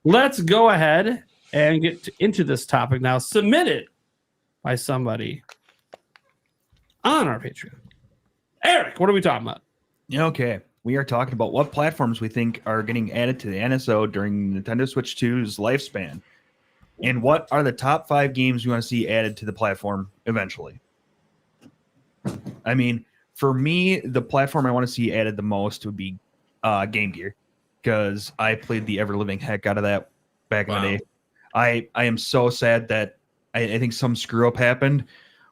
let's go ahead and get into this topic now, submitted by somebody on our Patreon. Eric, what are we talking about? Okay, we are talking about what platforms we think are getting added to the NSO during Nintendo Switch 2's lifespan. And what are the top 5 games you want to see added to the platform eventually? I mean, for me, the platform I want to see added the most would be Game Gear, because I played the ever-living heck out of that back in the day. I am so sad that I think some screw-up happened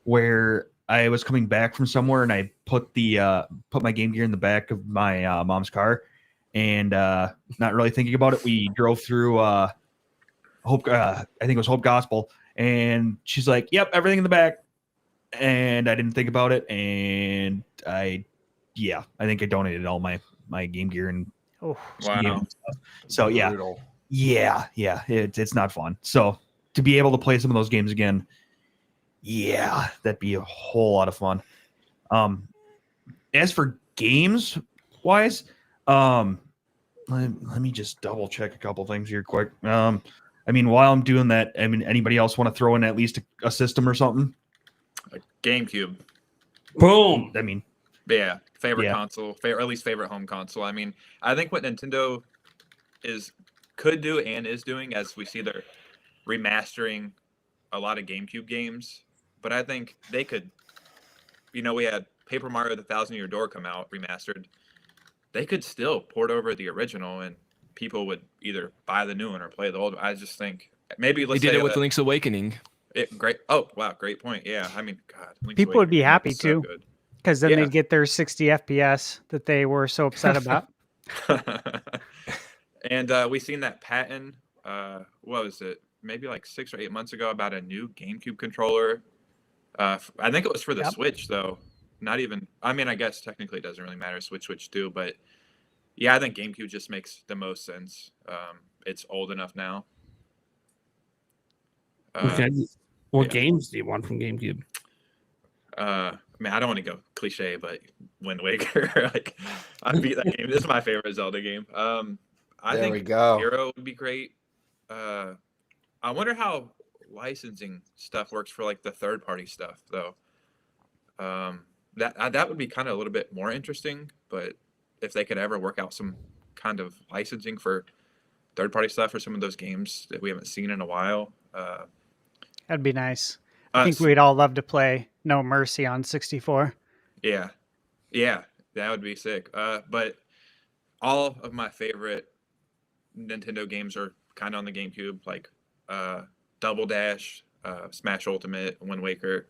where I was coming back from somewhere and I put my Game Gear in the back of my mom's car, and not really thinking about it, we drove through Hope, I think it was Hope Gospel, and she's like, "Yep, everything in the back," and I didn't think about it, and I think I donated all my Game Gear and wow. stuff. So it's not fun. So to be able to play some of those games again, that'd be a whole lot of fun. As for games wise, let me just double check a couple things here quick. I mean, while I'm doing that, I mean, anybody else want to throw in at least a system or something? A GameCube. Boom. I mean, favorite console, or at least favorite home console. I mean, I think what Nintendo could do and is doing, as we see they're remastering a lot of GameCube games, but I think they could, we had Paper Mario: The Thousand Year Door come out remastered. They could still port over the original and people would either buy the new one or play the old one. I just think maybe they did it with Link's Awakening. Great. Oh, wow. Great point. Yeah. I mean, God. People would be happy too, because then they'd get their 60 FPS that they were so upset about. And we seen that patent, what was it? Maybe like 6 or 8 months ago about a new GameCube controller. I think it was for the Switch, though. Not even, I mean, I guess technically it doesn't really matter, Switch do, but yeah, I think GameCube just makes the most sense. It's old enough now. What games do you want from GameCube? I mean, I don't want to go cliche, but Wind Waker. Like, I beat that game. This is my favorite Zelda game. I think Hero would be great. I wonder how licensing stuff works for like the third-party stuff, though. That would be kind of a little bit more interesting, but if they could ever work out some kind of licensing for third-party stuff for some of those games that we haven't seen in a while, that'd be nice. I think we'd all love to play No Mercy on 64. Yeah, that would be sick. But all of my favorite Nintendo games are kind of on the GameCube, like Double Dash, Smash Ultimate, Wind Waker.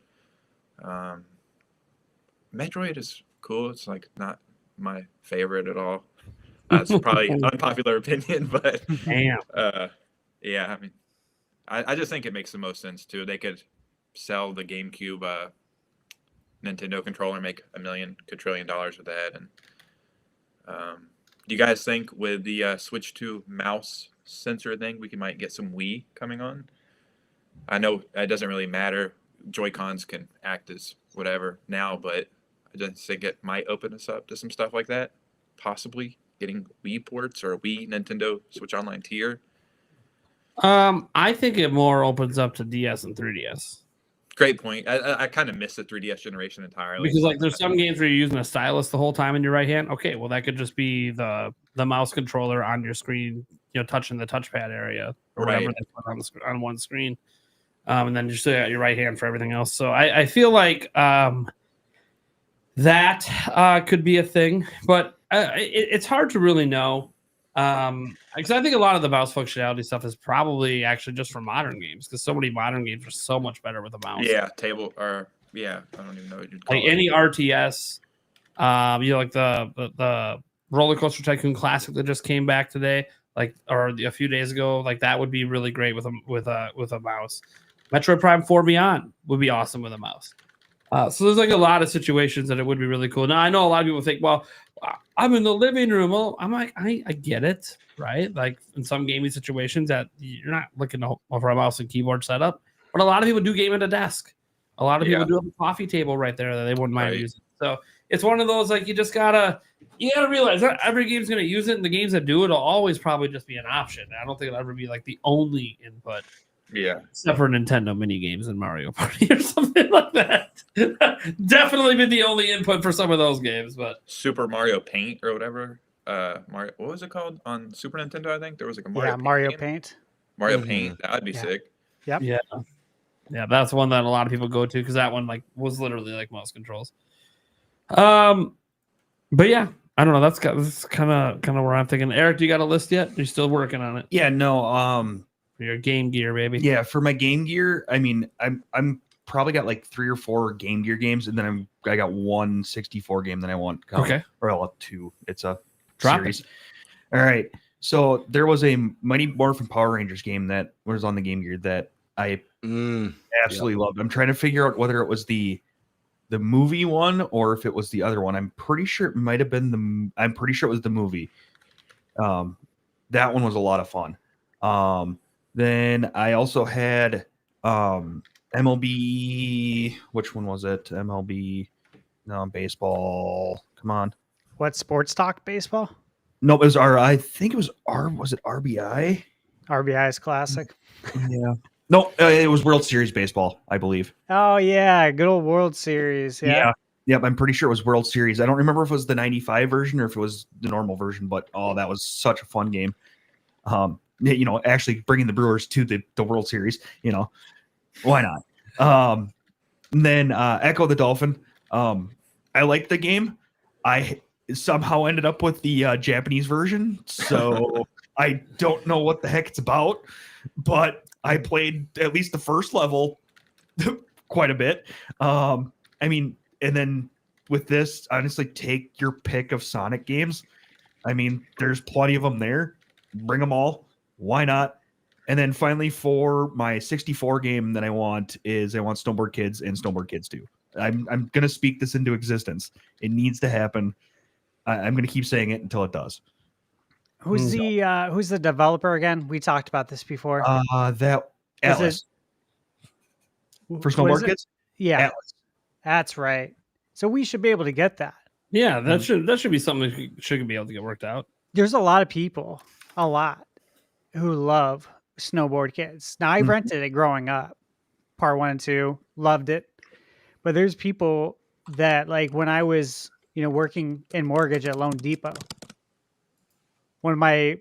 Metroid is cool. It's like not my favorite at all. It's probably unpopular opinion, but damn. Yeah, I mean, I just think it makes the most sense too. They could sell the GameCube Nintendo controller, make $1 million quadrillion with that. And do you guys think with the Switch 2 mouse sensor thing, we might get some Wii coming on? I know it doesn't really matter. Joy-Cons can act as whatever now, but I just think it might open us up to some stuff like that. Possibly getting Wii ports or a Wii Nintendo Switch Online tier. I think it more opens up to DS and 3DS. Great point. I kind of missed the 3DS generation entirely. Because like there's some games where you're using a stylus the whole time in your right hand. Okay, well that could just be the mouse controller on your screen, touching the touchpad area or whatever they put on one screen. And then you still got your right hand for everything else. So I feel like that could be a thing, but it's hard to really know. Because I think a lot of the mouse functionality stuff is probably actually just for modern games, because so many modern games are so much better with a mouse. Yeah, I don't even know what you'd call like it. any RTS, like the Roller Coaster Tycoon Classic that just came back today, or a few days ago, like that would be really great with a mouse. Metroid Prime 4 Beyond would be awesome with a mouse. So there's like a lot of situations that it would be really cool. Now I know a lot of people think, well, I'm in the living room. Well, I'm like, I get it, right? Like in some gaming situations that you're not looking for a mouse and keyboard setup, but a lot of people do game at a desk. A lot of people do have a coffee table right there that they wouldn't mind using. So it's one of those, like, you just gotta you got to realize that every game's going to use it, and the games that do it will always probably just be an option. I don't think it'll ever be like the only input. Yeah. Except for Nintendo mini games and Mario Party or something like that. Definitely been the only input for some of those games, but Super Mario Paint or whatever. Mario, what was it called on Super Nintendo? I think there was like a Mario Mario game. Paint. Mario Paint. That'd be sick. Yep. Yeah, that's one that a lot of people go to because that one like was literally like mouse controls. But yeah, I don't know. That's kind of where I'm thinking. Eric, do you got a list yet? You're still working on it. Yeah, no. For your Game Gear, baby. Yeah, for my Game Gear, I mean, I'm probably got like 3 or 4 Game Gear games, and then I got one 64 game that I want. Okay, or I'll have 2. It's a Drop series. it. All right. So there was a Mighty Morphin Power Rangers game that was on the Game Gear that I absolutely loved. I'm trying to figure out whether it was the movie one or if it was the other one. I'm pretty sure it might have been I'm pretty sure it was the movie. That one was a lot of fun. Then I also had MLB. Which one was it? MLB. No, baseball. Come on. What, Sports Talk Baseball? No, it was I think it was Was it RBI? RBI's classic. Yeah. No, it was World Series Baseball, I believe. Oh yeah, good old World Series. Yeah. Yep, I'm pretty sure it was World Series. I don't remember if it was the 95 version or if it was the normal version, but that was such a fun game. Actually bringing the Brewers to the World Series, why not? And then Echo the Dolphin. I liked the game. I somehow ended up with the Japanese version, so I don't know what the heck it's about, but I played at least the first level quite a bit. And then with this, honestly, take your pick of Sonic games. I mean, there's plenty of them there. Bring them all. Why not? And then finally, for my 64 game that I want Snowboard Kids and Snowboard Kids 2. I'm gonna speak this into existence. It needs to happen. I'm gonna keep saying it until it does. Who's the developer again? We talked about this before. That Atlas for Snowboard Kids. Yeah, Atlas. That's right. So we should be able to get that. Yeah, that should be something that should be able to get worked out. There's a lot of people, who love Snowboard Kids. Now I rented it growing up, part 1 and 2, loved it. But there's people that, like, when I was, working in mortgage at Loan Depot, one of my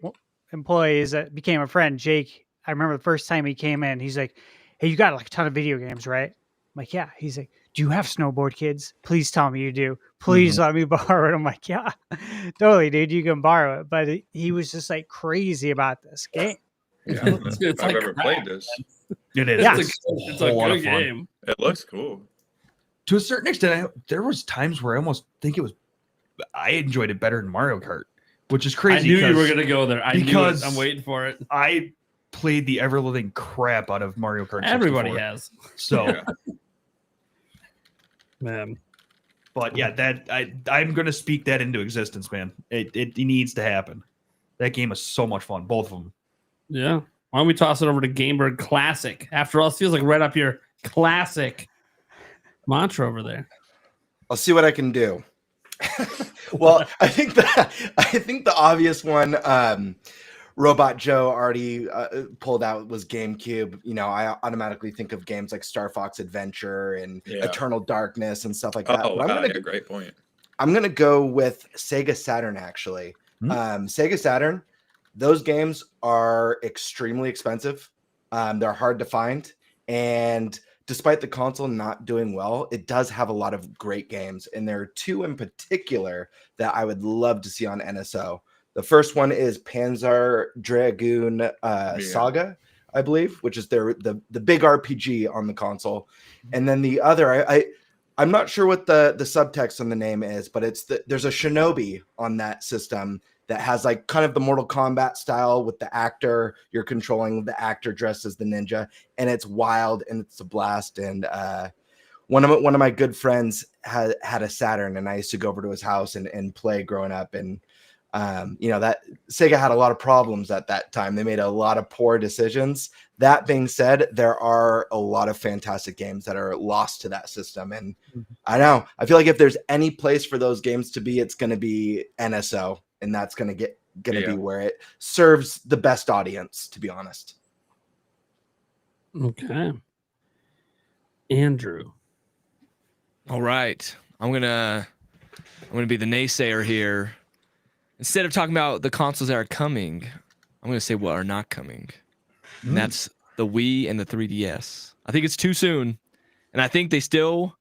employees that became a friend, Jake, I remember the first time he came in, he's like, "Hey, you got like a ton of video games, right?" I'm like, "Yeah." He's like, "Do you have Snowboard Kids? Please tell me you do. Please let me borrow it." I'm like, "Yeah, totally, dude. You can borrow it." But he was just like crazy about this game. Yeah, I've ever played this. It is. Yeah. It's a good game. It looks cool. To a certain extent, there was times where I almost think I enjoyed it better than Mario Kart, which is crazy. I knew you were going to go there. Because I'm waiting for it. I played the ever-living crap out of Mario Kart 64. Everybody has. So, Yeah. Man. But yeah, I'm going to speak that into existence, man. It needs to happen. That game is so much fun, both of them. Yeah. Why don't we toss it over to Gamebird Classic? After all, it feels like right up your classic mantra over there. I'll see what I can do. Well, I think the obvious one, Robot Joe already pulled out, was GameCube. I automatically think of games like Star Fox Adventure and Eternal Darkness and stuff like that. Oh, wow, great point. I'm gonna go with Sega Saturn, actually. Sega Saturn, those games are extremely expensive. They're hard to find, and despite the console not doing well, it does have a lot of great games, and there are 2 in particular that I would love to see on NSO. The first one is Panzer Dragoon Saga, I believe, which is the big RPG on the console. And then the other, I'm not sure what the subtext on the name is, but there's a Shinobi on that system that has like kind of the Mortal Kombat style with the actor. You're controlling the actor dressed as the ninja, and it's wild and it's a blast. And one of my good friends had a Saturn, and I used to go over to his house and play growing up. And That Sega had a lot of problems at that time. They made a lot of poor decisions. That being said, there are a lot of fantastic games that are lost to that system. And I feel like if there's any place for those games to be, it's going to be NSO, and that's going to be where it serves the best audience, to be honest. Okay. Andrew. All right. I'm gonna be the naysayer here. Instead of talking about the consoles that are coming, I'm gonna say what are not coming. And that's the Wii and the 3DS. I think it's too soon. And I think they still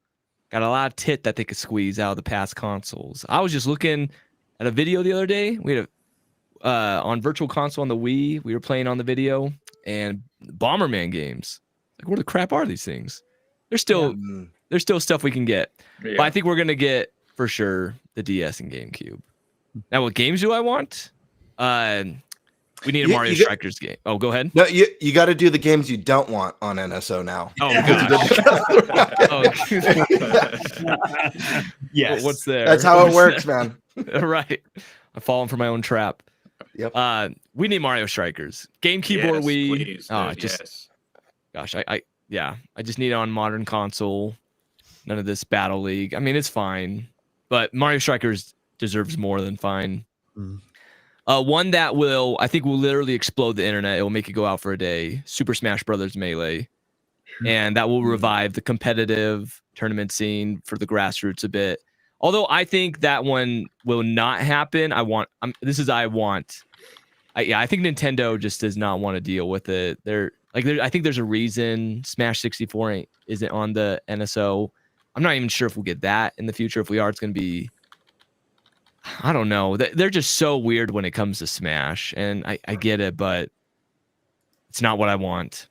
got a lot of tit that they could squeeze out of the past consoles. I was just looking at a video the other day. We had on Virtual Console on the Wii, we were playing on the video, and Bomberman games. Like, where the crap are these things? There's still stuff we can get. Yeah. But I think we're gonna get for sure the DS and GameCube. Now, what games do I want? We need a Mario Strikers game. Oh, go ahead. No, you got to do the games you don't want on NSO now. Oh, God. Yes. What's there? That's how it works, man. Right. I'm falling for my own trap. Yep. We need Mario Strikers. GameCube or Wii. Please, gosh, I just need it on modern console. None of this Battle League. I mean, it's fine, but Mario Strikers deserves more than fine. One that I think will literally explode the internet. It will make it go out for a day. Super Smash Brothers Melee. And that will revive the competitive tournament scene for the grassroots a bit. Although I think that one will not happen. I think Nintendo just does not want to deal with it. I think there's a reason Smash 64 isn't on the NSO. I'm not even sure if we'll get that in the future. If we are, it's going to be, I don't know. They're just so weird when it comes to Smash, and I get it, but it's not what I want.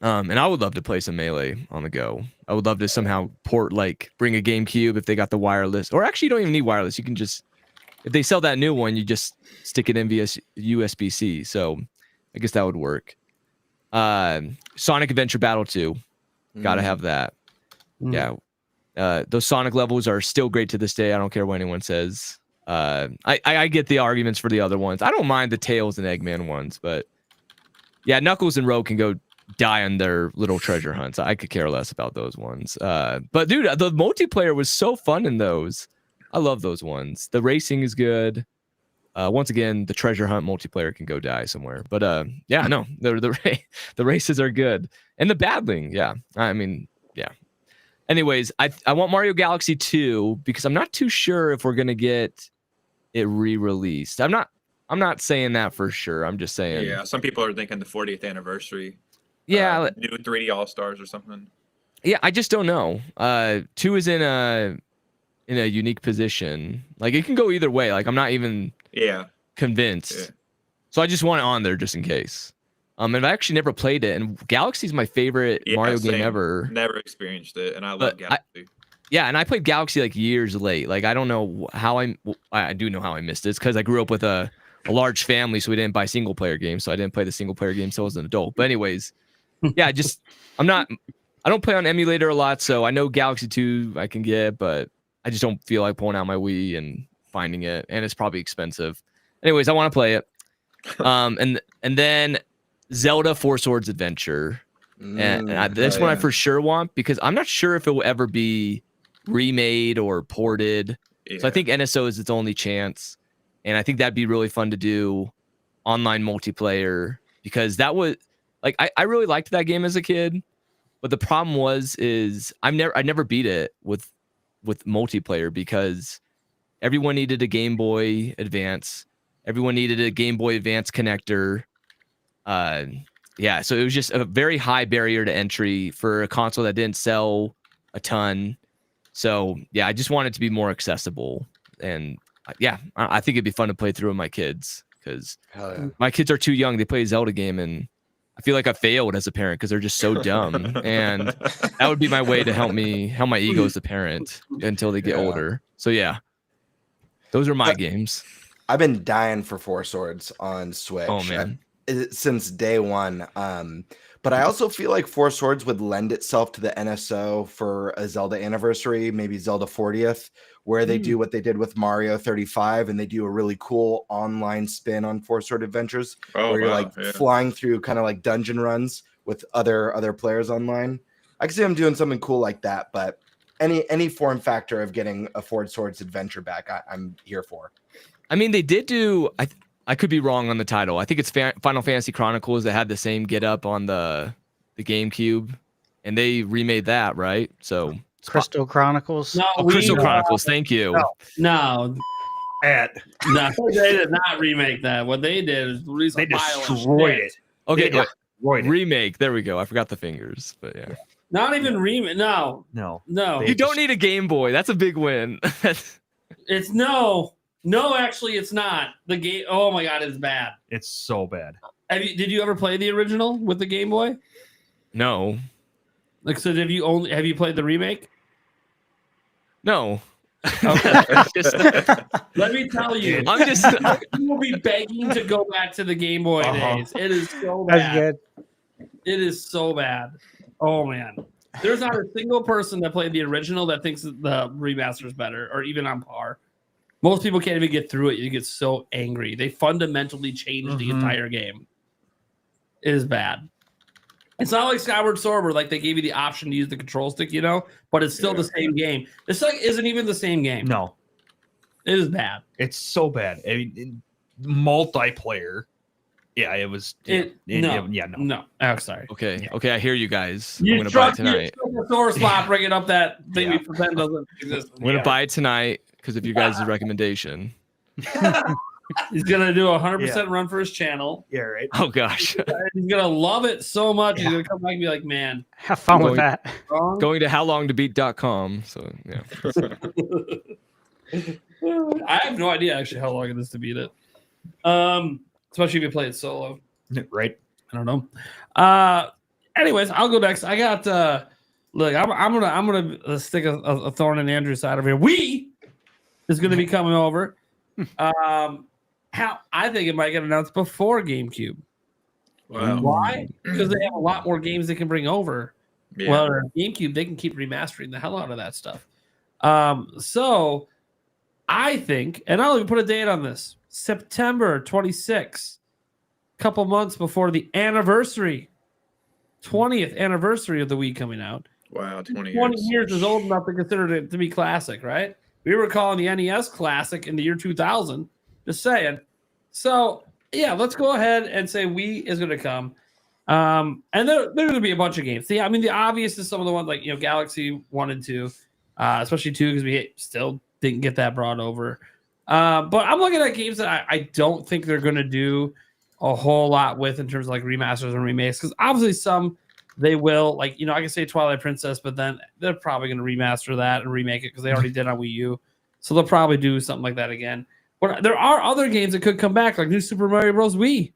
And I would love to play some Melee on the go. I would love to somehow bring a GameCube if they got the wireless, or actually you don't even need wireless. You can just, if they sell that new one, you just stick it in via USB-C. So I guess that would work. Sonic Adventure Battle 2. Gotta have that. Yeah. Those Sonic levels are still great to this day. I don't care what anyone says. I get the arguments for the other ones. I don't mind the Tails and Eggman ones, but yeah, Knuckles and Rogue can go die on their little treasure hunts. I could care less about those ones. But dude, the multiplayer was so fun in those. I love those ones. The racing is good. Once again, the treasure hunt multiplayer can go die somewhere. But yeah, no, the races are good. And the battling, yeah. I mean, yeah. Anyways, I want Mario Galaxy 2 because I'm not too sure if we're gonna get it re-released. I'm not saying that for sure. I'm just saying. Yeah, some people are thinking the 40th anniversary. Yeah, new 3D All Stars or something. Yeah, I just don't know. 2 is in a unique position. Like, it can go either way. Like, I'm not even convinced. Yeah. So I just want it on there just in case. And I've actually never played it. And Galaxy's my favorite Mario game ever. Never experienced it, and I love Galaxy. And I played Galaxy like years late. Like, I don't know how I do know how I missed it. It's because I grew up with a large family, so we didn't buy single player games. So I didn't play the single player game until I was an adult. But anyways, yeah, I don't play on emulator a lot, so I know Galaxy 2 I can get, but I just don't feel like pulling out my Wii and finding it, and it's probably expensive. Anyways, I want to play it. And then Zelda 4 Swords Adventure. And this one I for sure want, because I'm not sure if it will ever be remade or ported. So I think NSO is its only chance. And I think that'd be really fun to do online multiplayer, because that was like, I really liked that game as a kid, but the problem is I never beat it with multiplayer, because everyone needed a Game Boy Advance. Everyone needed a Game Boy Advance connector. So it was just a very high barrier to entry for a console that didn't sell a ton. So yeah, I just want it to be more accessible. And I think it'd be fun to play through with my kids, because my kids are too young. They play a Zelda game, and I feel like I failed as a parent because they're just so dumb. And that would be my way to help my ego as a parent until they get older. So yeah, those are my games. I've been dying for 4 Swords on Switch. Oh man. since day one. But I also feel like Four Swords would lend itself to the NSO for a Zelda anniversary, maybe Zelda 40th, where they do what they did with Mario 35, and they do a really cool online spin on Four Sword Adventures, where you're like flying through kind of like dungeon runs with other players online. I can see them doing something cool like that, but any form factor of getting a Four Swords adventure back, I'm here for. I mean, they did do. I could be wrong on the title. I think it's Final Fantasy Chronicles that had the same get up on the GameCube, and they remade that, right? So Crystal Chronicles. No, Crystal Chronicles. Thank you. No, they did not remake that. What they did is release They a pile of destroyed shit. it. Okay, They destroyed it. remake. There we go. I forgot the fingers, but yeah. Not even remake. No. They You don't need a Game Boy. That's a big win. It's no. Actually, it's not. The game. Oh my god, it's bad. It's so bad. Did you ever play the original with the Game Boy? No. Like, so have you played the remake? No. Okay. Let me tell you, I'm just. you will be begging to go back to the Game Boy days. It is so That's bad. good. It is so bad. Oh man, there's not a single person that played the original that thinks that the remaster is better or even on par. Most people can't even get through it. You get so angry. They fundamentally changed the entire game. It is bad. It's not like Skyward Sword where like they gave you the option to use the control stick, but it's still the same game. This like isn't even the same game. No, it is bad. it's so bad. I mean, multiplayer. Yeah, it was. No. Oh, sorry. Okay. Okay. I hear you guys. You I'm gonna buy it trust tonight. your sore spot bringing up that thing we pretend doesn't exist. I'm gonna buy it tonight because of your guys' recommendation. He's gonna do 100% run for his channel. Yeah, right. Oh gosh. He's gonna love it so much. He's gonna come back and be like, "Man, Have fun with that. wrong." Going to howlongtobeat.com. So yeah. I have no idea actually how long it is to beat it. Especially if you play it solo. Right. I don't know. Anyways, I'll go next. I got look, I'm gonna stick a thorn in Andrew's side over here. We is gonna be coming over. How I think it might get announced before GameCube. Wow. Why? Because they have a lot more games they can bring over. Yeah. Well, GameCube, they can keep remastering the hell out of that stuff. So I think, and I'll even put a date on this, September 26th, a couple months before the anniversary, 20th anniversary of the Wii coming out. Wow, 20 years is old enough to consider it to be classic, right? We were calling the NES classic in the year 2000. Just saying. So, yeah, let's go ahead and say Wii is going to come. And there's going to be a bunch of games. Yeah, I mean, the obvious is some of the ones like, Galaxy 1 and 2, especially 2 because we still didn't get that brought over. But I'm looking at games that I don't think they're going to do a whole lot with in terms of like remasters and remakes because obviously some they will. Like, I can say Twilight Princess, but then they're probably going to remaster that and remake it because they already did on Wii U. So they'll probably do something like that again. But there are other games that could come back, like New Super Mario Bros. Wii.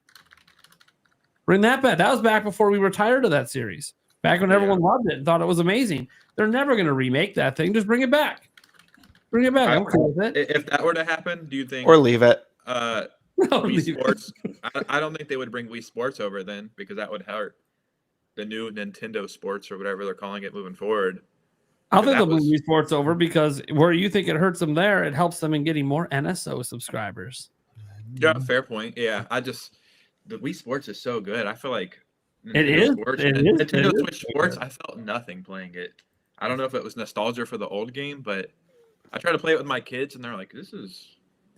Bring that back. That was back before we were tired of that series. Back when everyone loved it and thought it was amazing. They're never going to remake that thing. Just bring it back. Bring it back. I'm cool with it. If that were to happen, do you think? Or leave it. Wii Sports. I don't think they would bring Wii Sports over then because that would hurt the new Nintendo Sports or whatever they're calling it moving forward. I think they'll bring Wii Sports over because where you think it hurts them there, it helps them in getting more NSO subscribers. Yeah, fair point. Yeah, the Wii Sports is so good. I feel like Nintendo Switch Sports. I felt nothing playing it. I don't know if it was nostalgia for the old game, but I try to play it with my kids, and they're like, "This is."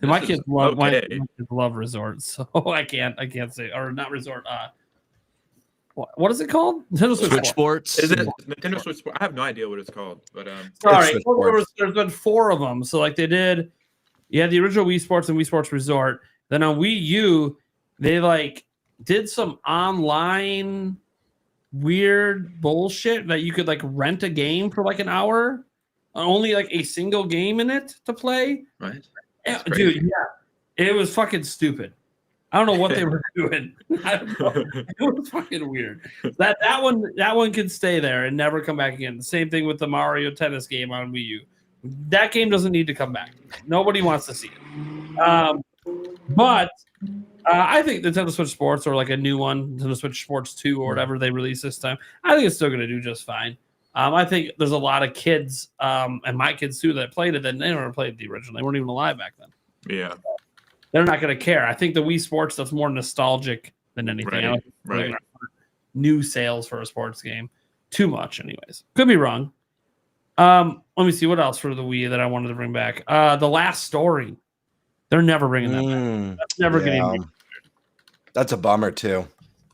My kids love Resort, so I can't say or not Resort. What is it called? Nintendo Switch Sports. Is it Nintendo Switch Sports? I have no idea what it's called, but sorry, there's been 4 of them. So like they did, the original Wii Sports and Wii Sports Resort. Then on Wii U, they like did some online weird bullshit that you could like rent a game for like an hour, only like a single game in it to play. Right, dude. Yeah, it was fucking stupid. I don't know what they were doing. I don't know. It was fucking weird. That one can stay there and never come back again. The same thing with the Mario Tennis game on Wii U. That game doesn't need to come back. Nobody wants to see it. But I think Nintendo Switch Sports, or like a new one, Nintendo Switch Sports 2 or whatever they release this time, I think it's still going to do just fine. I think there's a lot of kids, and my kids too, that played it, and they never played the original. They weren't even alive back then. Yeah. They're not going to care. I think the Wii Sports stuff's more nostalgic than anything. I don't think it's really gonna hurt new sales for a sports game too much, anyways. Could be wrong. Let me see what else for the Wii that I wanted to bring back. The Last Story. They're never bringing that back. That's never getting. That's a bummer too.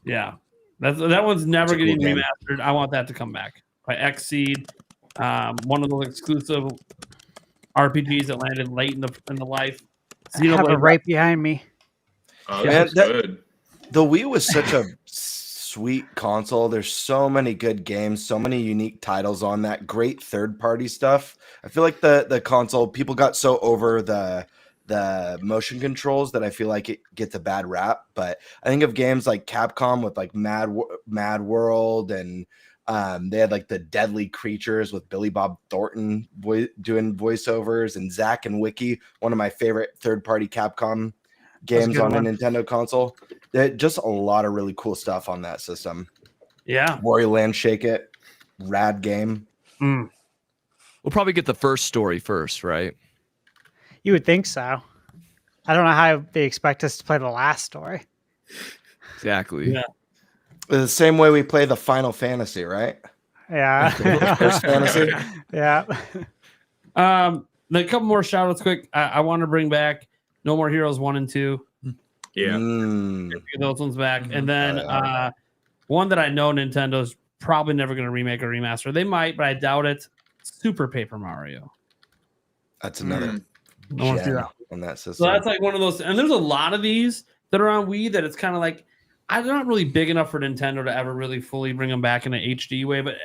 Yeah, that one's never getting cool remastered. I want that to come back by Xseed. One of those exclusive RPGs that landed late in the life. I have it right behind me. Oh, Man, that's good. The Wii was such a sweet console. There's so many good games, so many unique titles on that. Great third-party stuff. I feel like the console, people got so over the motion controls that I feel like it gets a bad rap. But I think of games like Capcom with like Mad World, and they had like the Deadly Creatures with Billy Bob Thornton doing voiceovers, and Zack and Wiki, one of my favorite third-party Capcom games on a Nintendo console. Just a lot of really cool stuff on that system. Yeah. Wario Land Shake It, rad game. We'll probably get the first story first, right? You would think so. I don't know how they expect us to play the last story. Exactly. Yeah. The same way we play the Final Fantasy, right? Yeah. First Fantasy. Yeah. A couple more shout outs quick. I want to bring back No More Heroes 1 and 2. Yeah. Get those ones back. And then one that I know Nintendo's probably never going to remake or remaster. They might, but I doubt it. Super Paper Mario. That's another I want to see gem that. on that system. So that's like one of those. And there's a lot of these that are on Wii that it's kind of like, I'm not really big enough for Nintendo to ever really fully bring them back in an HD way. But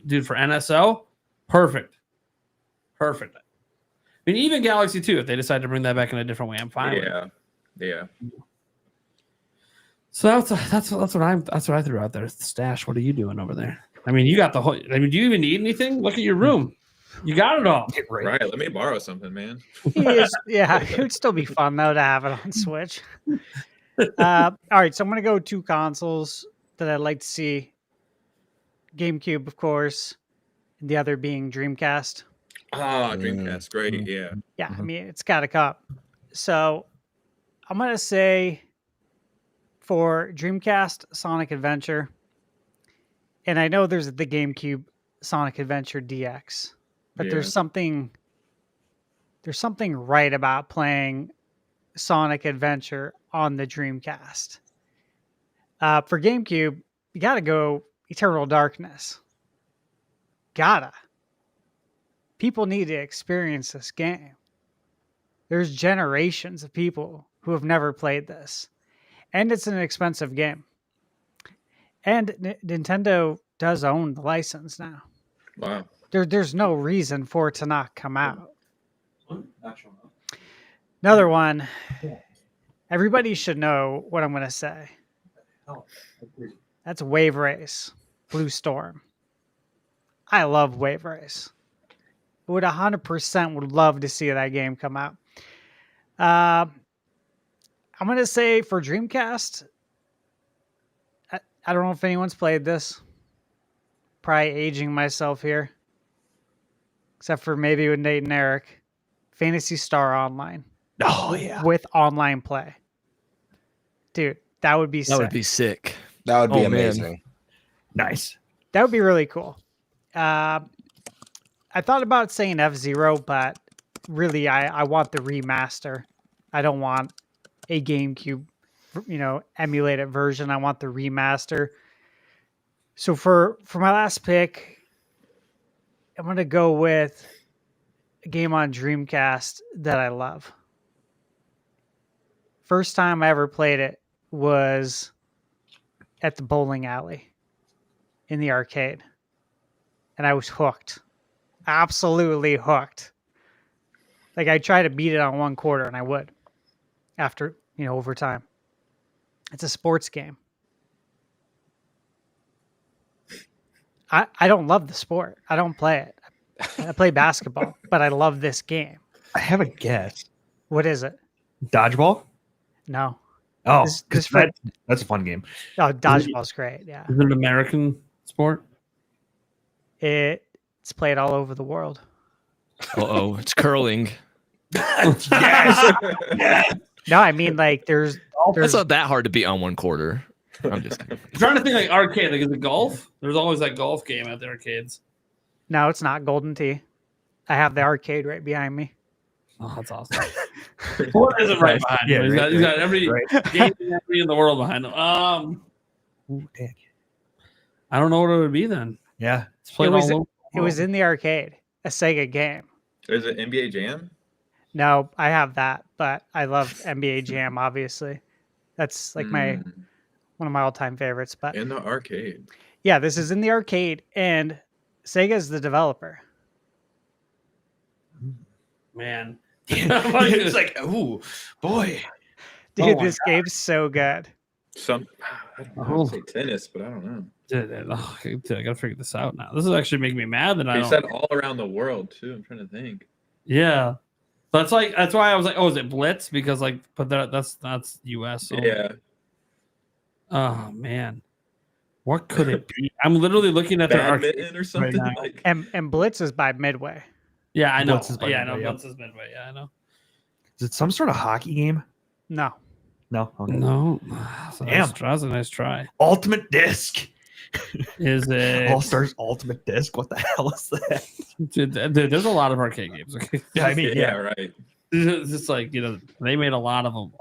dude, for NSO, perfect. Perfect. I mean, even Galaxy 2, if they decide to bring that back in a different way, I'm fine with it. Yeah. So that's what I threw out there. Stash, what are you doing over there? I mean, you got the whole. I mean, do you even need anything? Look at your room. You got it all. Right. Let me borrow something, man. Yeah, it would still be fun though to have it on Switch. All right, so I'm gonna go 2 consoles that I'd like to see. GameCube, of course, and the other being Dreamcast. Dreamcast, great. Yeah. Yeah, I mean it's got to come. So I'm gonna say for Dreamcast, Sonic Adventure, and I know there's the GameCube Sonic Adventure DX, but there's something right about playing Sonic Adventure on the Dreamcast. For GameCube, you gotta go Eternal Darkness. Gotta. People need to experience this game. There's generations of people who have never played this. And it's an expensive game. And Nintendo does own the license now. Wow. There's no reason for it to not come out. Another one. Everybody should know what I'm going to say. That's Wave Race, Blue Storm. I love Wave Race. Would 100% would love to see that game come out. I'm going to say for Dreamcast, I don't know if anyone's played this. Probably aging myself here. Except for maybe with Nate and Eric. Phantasy Star Online. Oh, yeah. With online play. Dude, that would be sick. That would be sick. That would be man. amazing. Nice. That would be really cool. I thought about saying F-Zero, but really I want the remaster. I don't want a GameCube, emulated version. I want the remaster. So for my last pick, I'm going to go with a game on Dreamcast that I love. First time I ever played it was at the bowling alley in the arcade. And I was hooked. Absolutely hooked. Like I try to beat it on 1 quarter and I would after, over time. It's a sports game. I don't love the sport. I don't play it. I play basketball, but I love this game. I have a guess. What is it? Dodgeball? No. Oh, This 'cause friend- that's a fun game. Oh, dodgeball's great. Yeah, Is it an American sport? it's played all over the world. Oh, it's curling. Yes. Yes. No, I mean like there's That's not that hard to beat on one quarter. I'm just kidding. I'm trying to think like arcade. Like, is it golf? There's always that golf game at the arcades. no, it's not Golden Tee. I have the arcade right behind me. Oh, that's awesome. What is it right behind Yeah, him? He's got every right. game in the world behind him. Ooh, dang. I don't know what it would be then. Yeah. It's played was- all over. It was in the arcade, a Sega game. Is it NBA Jam? No, I have that, but I love NBA Jam. Obviously, that's like one of my all-time favorites. But In the arcade. yeah, this is in the arcade, and Sega is the developer. Man. It's like, ooh, boy. Dude, Oh my this game's so good. I don't say tennis, but I don't know. Dude, I gotta figure this out now. This is actually making me mad that I They don't. said all around the world too. I'm trying to think. Yeah, that's why I was like, oh, is it Blitz? Because like, but that's US. So. Yeah. Oh man, what could it be? I'm literally looking at their arcade. Badminton or something. now. Like, And Blitz is by Midway. Yeah, I know. Blitz is by Yeah, I know. Midway, yep. Blitz is Midway. Yeah, I know. Is it some sort of hockey game? No, No. Okay. No, Damn. that's a nice try. Ultimate Disc. Is it? All Stars Ultimate Disc. What the hell is that? Dude, there's a lot of arcade games. Okay, Yeah, I mean, yeah, right. it's just like they made a lot of them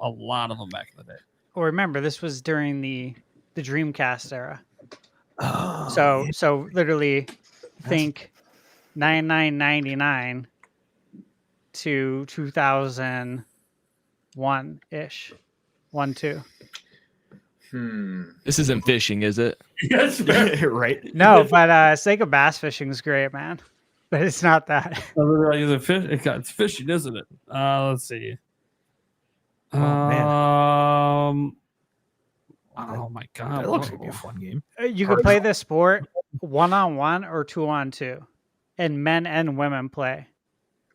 back in the day. well, remember this was during the Dreamcast era. Oh, So literally, think 99.99 to 2001 ish, 1-2. This isn't fishing, is it? Yes, yeah. Right. No, but Sega Bass Fishing is great, man. But it's not that. It's fishing, isn't it? Let's see. Oh, man. Oh my god, That looks like a fun game. You can play this sport 1-on-1 or 2-on-2, and men and women play.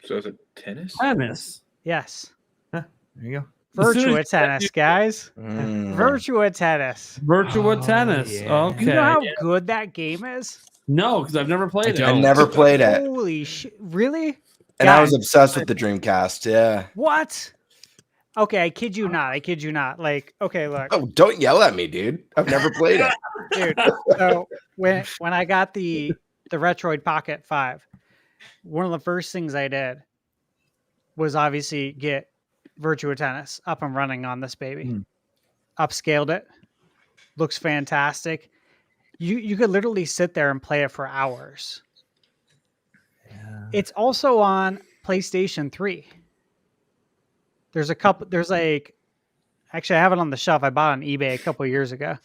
So is it tennis? tennis. Yes, There you go. As soon Virtua as- Tennis, guys. Mm. Virtua Tennis. Virtua Oh, tennis. yeah. Okay. You know how good that game is? No, because I've never played it. don't. I never played it, Holy shit! Really? and I was Guys, obsessed with the Dreamcast. Yeah. what? Okay, I kid you not. I kid you not. Like, okay, look, Oh, don't yell at me, dude. I've never played it. dude. So when I got the Retroid Pocket 5, one of the first things I did was obviously get Virtua Tennis up and running on this baby. Upscaled it. Looks fantastic. You could literally sit there and play it for hours. Yeah. It's also on PlayStation 3. There's like, actually I have it on the shelf. I bought it on eBay a couple years ago.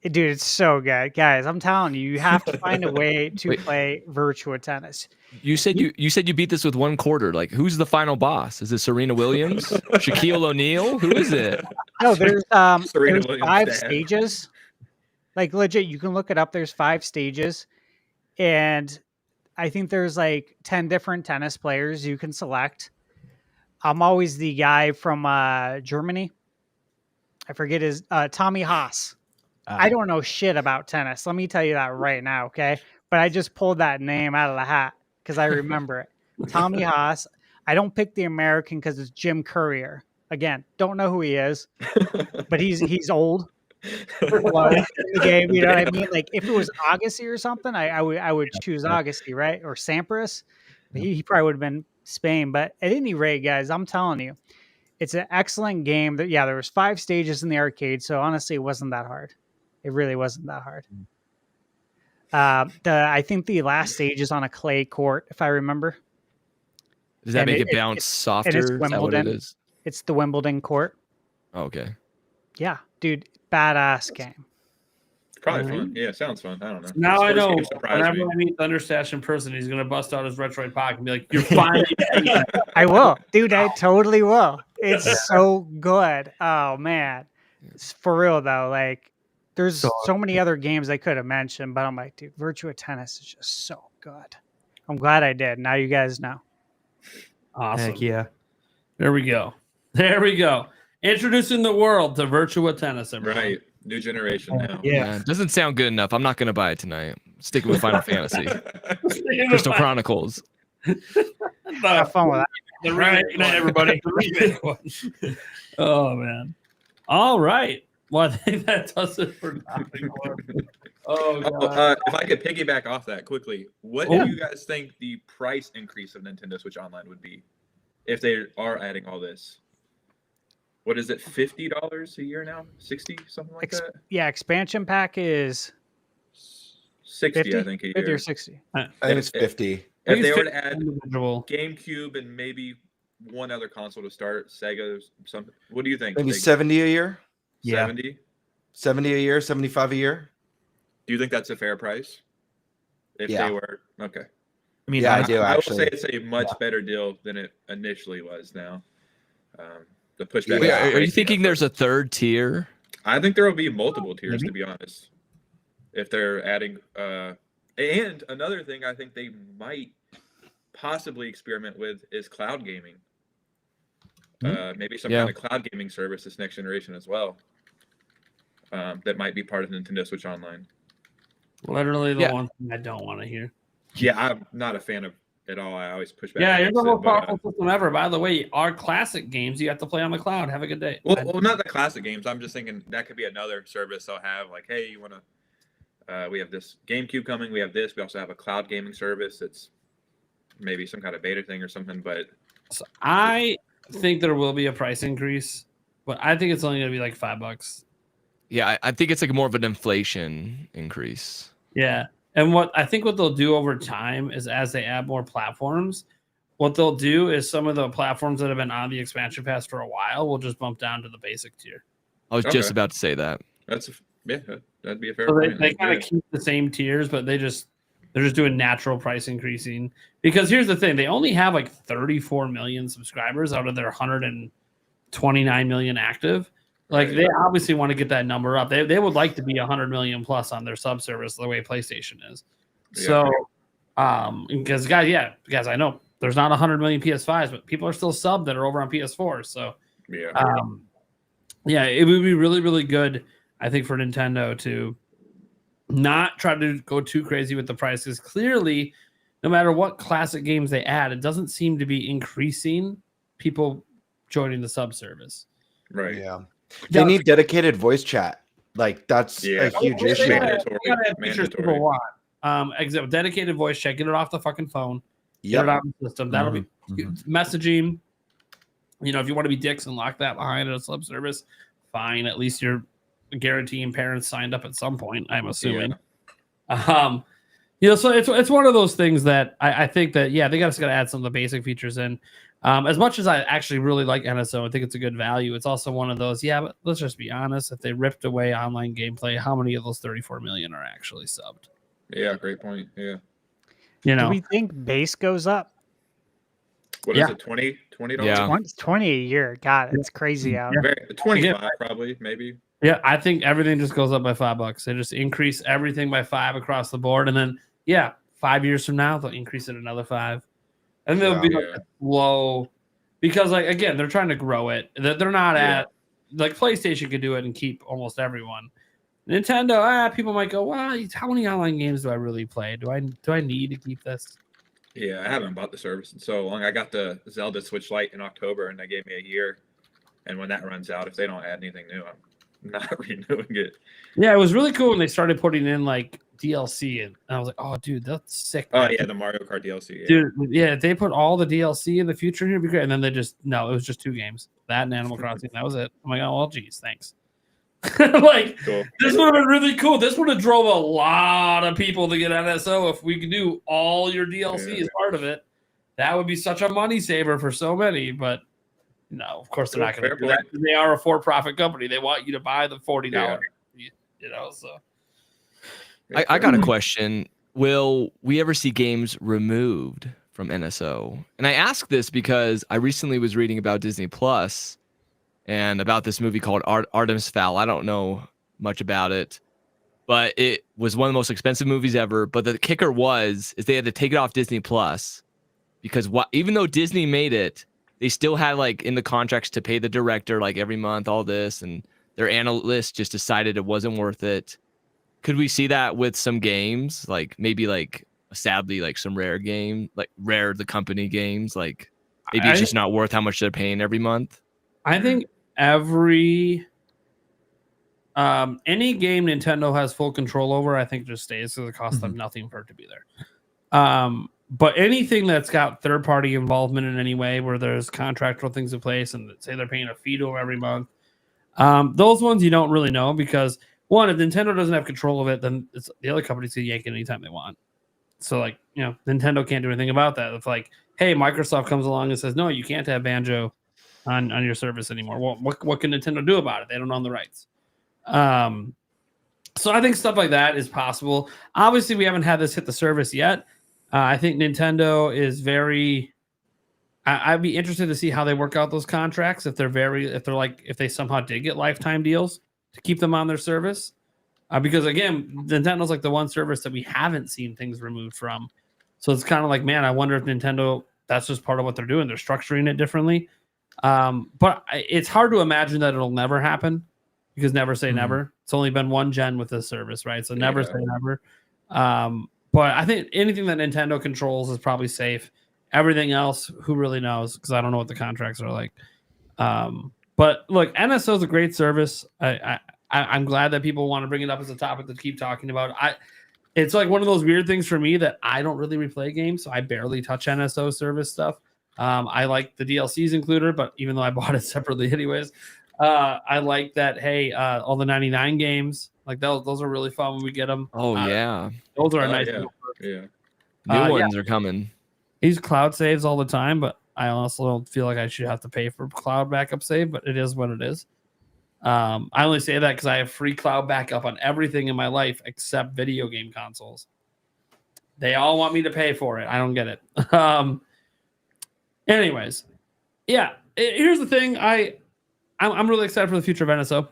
Dude, it's so good. Guys, I'm telling you, you have to find a way to Wait. play Virtua Tennis. You said you beat this with one quarter. Like, who's the final boss? Is it Serena Williams? Shaquille O'Neal? Who is it? No, there's Serena there's Williams' 5 dad. stages. Like legit, you can look it up. There's 5 stages, and I think there's like 10 different tennis players you can select. I'm always the guy from Germany. I forget his Tommy Haas. I don't know shit about tennis. Let me tell you that right now, okay? But I just pulled that name out of the hat because I remember it. Tommy Haas. I don't pick the American because it's Jim Courier. Again, don't know who he is, but he's old. Well, in the game, you know what I mean? Like if it was Agassi or something, I would choose Agassi, right? Or Sampras. He probably would have been Spain. But at any rate, guys, I'm telling you, it's an excellent game. That there was 5 stages in the arcade, so honestly, it wasn't that hard. It really wasn't that hard. I think the last stage is on a clay court, if I remember. Does that And make it- it bounce it's softer? Is that what it Wimbledon. is? It's the Wimbledon court. Oh, okay. Yeah, dude, badass game. Probably fun. Yeah, sounds fun. I don't know. Now This I first know. game surprised Whenever me. I meet Thunderstash in person, he's gonna bust out his Retroid Pocket and be like, "You're fine." I will, dude. I totally will. It's so good. Oh man, it's for real though. Like, there's so many other games I could have mentioned, but I'm like, dude, Virtua Tennis is just so good. I'm glad I did. Now you guys know. Awesome. Heck yeah. There we go. There we go. Introducing the world to Virtua Tennis. Everyone. Right. New generation now. Yeah. It doesn't sound good enough. I'm not gonna buy it tonight. Sticking with Final Fantasy, Crystal Chronicles. Have fun with that. The All right, remake good night, one. everybody. The remake one. Oh man. All right. Well, I think that does it for topic one. Oh god. If I could piggyback off that quickly, what Oh. do you guys think the price increase of Nintendo Switch Online would be if they are adding all this? What is it, $50 a year now? 60, something like that? Yeah, expansion pack is 60, 50, I think, a 50 year. or 60. I think it's 50. If they it's were to add individual. GameCube and maybe one other console to start, Sega, something. What do you think? Maybe Sega? 70 a year, Yeah. 70? 70 a year, 75 a year. Do you think that's a fair price? If Yeah. they were okay. I mean, Yeah, I, I do I would say actually. it's a much better deal than it initially was now. The pushback. Wait, Yeah. are you thinking there's a third tier? I think there will be multiple tiers, Maybe. to be honest. If they're adding, and another thing I think they might possibly experiment with is cloud gaming. Maybe some Yeah. kind of cloud gaming service this next generation as well. That might be part of Nintendo Switch Online. Literally the Yeah. one thing I don't want to hear. Yeah, I'm not a fan of it all. I always push back. Yeah, you're the against it, most but, powerful system ever. By the way, our classic games you have to play on the cloud. Have a good day. well, not the classic games. I'm just thinking that could be another service they'll have. Like, hey, you want to? We have this GameCube coming. We have this. We also have a cloud gaming service. It's maybe some kind of beta thing or something. But So I think there will be a price increase, but I think it's only going to be like $5. Yeah, I think it's like more of an inflation increase. Yeah. And what I think what they'll do over time is as they add more platforms, what they'll do is some of the platforms that have been on the expansion pass for a while will just bump down to the basic tier. I was just Okay. about to say that. that'd be a fair So point. they kind Yeah. of keep the same tiers, but they're just doing natural price increasing. Because here's the thing, they only have like 34 million subscribers out of their 129 million active. Like Right. they obviously want to get that number up. They would like to be 100 million plus on their sub service the way PlayStation is. Yeah. So because guys, I know there's not 100 million PS5s, but people are still subbed that are over on PS4. So Yeah. yeah, it would be really, really good, I think, for Nintendo to not try to go too crazy with the prices. Clearly, no matter what classic games they add, it doesn't seem to be increasing people joining the sub service. Right. Yeah. They need dedicated voice chat. Like that's Yeah. a huge They issue. gotta- Mandatory. they gotta have features people Mandatory. want. Except dedicated voice chat, get it off the fucking phone, get Yep. it out of the system. That'll be Mhm. messaging. You know, if you want to be dicks and lock that behind a sub service, fine. At least you're guaranteeing parents signed up at some point, I'm assuming. You know, so it's one of those things that I think that they got to add some of the basic features in. As much as I actually really like NSO, I think it's a good value. It's also one of those, but let's just be honest. If they ripped away online gameplay, how many of those 34 million are actually subbed? Yeah. Great point. Yeah. You Do know, we think base goes up? What is it? $20? Yeah. 20 a year. God, it's crazy out. Yeah. 25 probably, maybe. yeah, I think everything just goes up by $5. They just increase everything by 5 across the board, and then 5 years from now they'll increase it another 5, and they'll be like low because like again they're trying to grow it. They're not at like PlayStation could do it and keep almost everyone. Nintendo, people might go, well, how many online games do I really play? Do I need to keep this? Yeah, I haven't bought the service in so long. I got the Zelda Switch Lite in October, and they gave me a year. And when that runs out, if they don't add anything new, I'm not renewing it. Yeah, it was really cool when they started putting in like DLC, and I was like, oh, dude, that's sick. Oh man. yeah, the Mario Kart DLC. Yeah. Dude, if they put all the DLC in the future here, it'd be great. And then it was just 2 games, that and Animal Crossing. That was it. I'm like, oh well, geez, thanks. Like Cool. this would have been really cool. This would have drove a lot of people to get NSO if we could do all your DLC as part of it. That would be such a money saver for so many. But no, of course they're not going to Fair do that. They are a for-profit company. They want you to buy the $40. You know, so I got a question. Will we ever see games removed from NSO? And I ask this because I recently was reading about Disney Plus and about this movie called Artemis Fowl. I don't know much about it, but it was one of the most expensive movies ever. But the kicker is they had to take it off Disney Plus because even though Disney made it, they still had like in the contracts to pay the director like every month, all this, and their analysts just decided it wasn't worth it. Could we see that with some games, like maybe like sadly like some Rare game, like Rare the company games, like maybe it's just not worth how much they're paying every month? I think every any game Nintendo has full control over, I think just stays because it costs them nothing for it to be there. But anything that's got third party involvement in any way, where there's contractual things in place, and say they're paying a fee to them every month, those ones you don't really know, because one, if Nintendo doesn't have control of it, then it's, the other companies can yank it anytime they want. So like, you know, Nintendo can't do anything about that. If like, hey, Microsoft comes along and says, no, you can't have Banjo on your service anymore. Well, what can Nintendo do about it? They don't own the rights. So I think stuff like that is possible. Obviously, we haven't had this hit the service yet. I think Nintendo is very. I'd be interested to see how they work out those contracts. If they somehow did get lifetime deals to keep them on their service, because again, Nintendo's like the one service that we haven't seen things removed from. So it's kind of like, man, I wonder if Nintendo, that's just part of what they're doing. They're structuring it differently. But it's hard to imagine that it'll never happen, because never say never. It's only been one gen with this service, right? So never say never. But I think anything that Nintendo controls is probably safe. Everything else, who really knows? Because I don't know what the contracts are like. But look, NSO is a great service. I'm glad that people want to bring it up as a topic to keep talking about. It's like one of those weird things for me that I don't really replay games, so I barely touch NSO service stuff. I like the DLCs included, but even though I bought it separately anyways, I like that. Hey, all the 99 games, like those are really fun when we get them. Oh yeah, those are a nice. Yeah. New ones are coming. He's cloud saves all the time, but I also don't feel like I should have to pay for cloud backup save, but it is what it is. I only say that because I have free cloud backup on everything in my life except video game consoles. They all want me to pay for it. I don't get it. Anyways, yeah. Here's the thing. I'm really excited for the future of NSO.